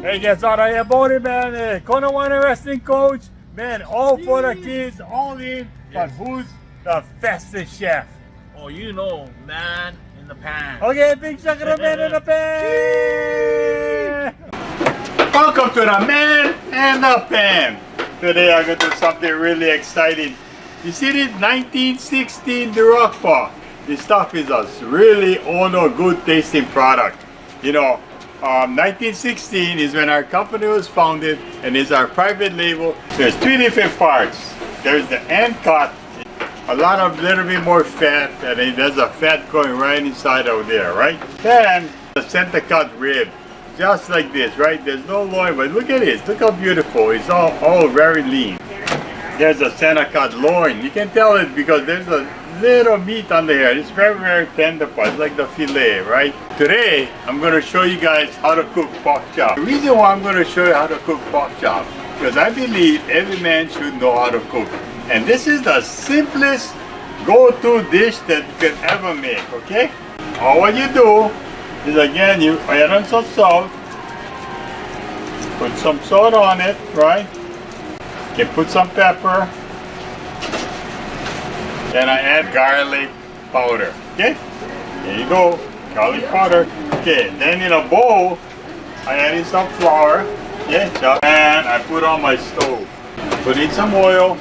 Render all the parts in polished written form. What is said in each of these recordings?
Hey guys, all right about it, man. Kona Wanna Wrestling Coach, man, all for the kids, all in. But who's the fastest chef? Oh, you know, man in the pan. Okay, big chunk of the man in the pan. Welcome to the man and the pan. Today I'm gonna do something really exciting. You see this 1916 Duroc pot? This stuff is a really good tasting product. You know, 1916 is when our company was founded and is our private label. There's three different parts. There's the end cut, a lot of little bit more fat, and there's a fat going right inside out there, right? Then the center cut rib, just like this, right? There's no loin, but look at this. Look how beautiful. It's all very lean. There's a center cut loin. You can tell it because there's a little meat on there. It's very tender part. It's like the fillet, right? Today I'm going to show you guys how to cook pork chop. The reason why I'm going to show you how to cook pork chop, because I believe every man should know how to cook, and this is the simplest go-to dish that you can ever make. Okay, all what you do is, again, you add on some salt, put some salt on it, right? You put some pepper. Then I add garlic powder. Okay, there you go, garlic powder. Okay, then in a bowl, I add in some flour. Okay, and I put on my stove. Put in some oil.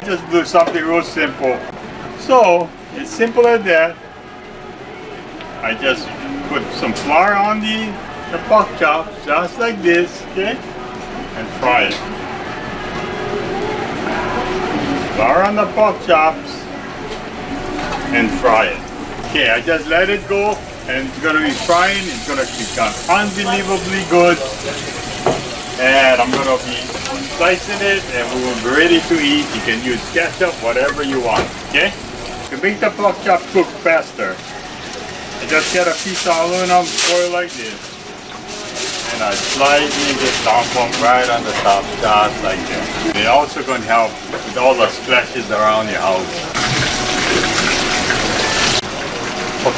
Just do something real simple. So it's simple as that. I just put some flour on the pork chop, just like this. Okay, and fry it. Flour on the pork chops and fry it. Okay, I just let it go and it's gonna be frying. It's gonna become unbelievably good. And I'm gonna be slicing it and we will be ready to eat. You can use ketchup, whatever you want, okay? To make the pork chop cook faster, I just get a piece of aluminum foil like this. And I slightly just dump them right on the top, just like that. They're also going to help with all the splashes around your house.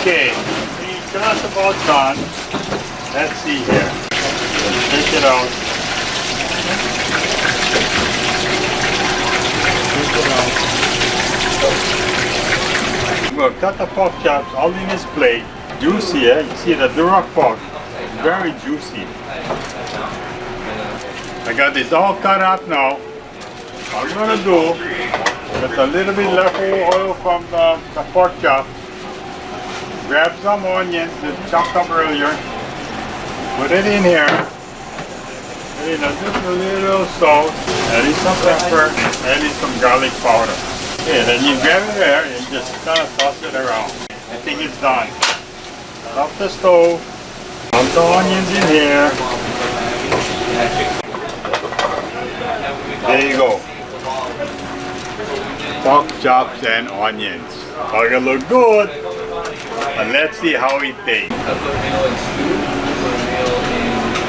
Okay, it's just about done. Let's see here. Let's take it out. I'm going to cut the pork chops all in this plate. Juicy, eh? You see the Duroc pork. Very juicy. I got this all cut up now. All I'm gonna do, with a little bit leftover oil from the pork chop, grab some onions that chopped up earlier, put it in here, add in just a little salt, add in some pepper, add in some garlic powder. Okay, then you grab it there and just kind of toss it around. I think it's done. Cut off the stove. Dump the onions in here. There you go. Pork chops and onions. It's gonna look good. And let's see how it tastes.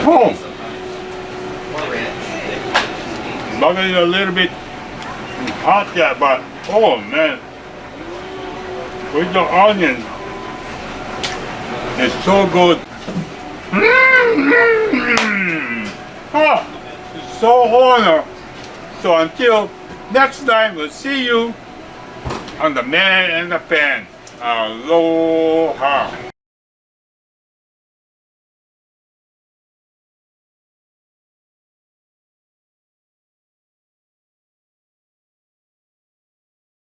Oh! It's not gonna be a little bit hot yet, but oh man. With the onions, it's so good. Oh, it's so honor. So until next time, we'll see you on the Man and the Pan. Aloha.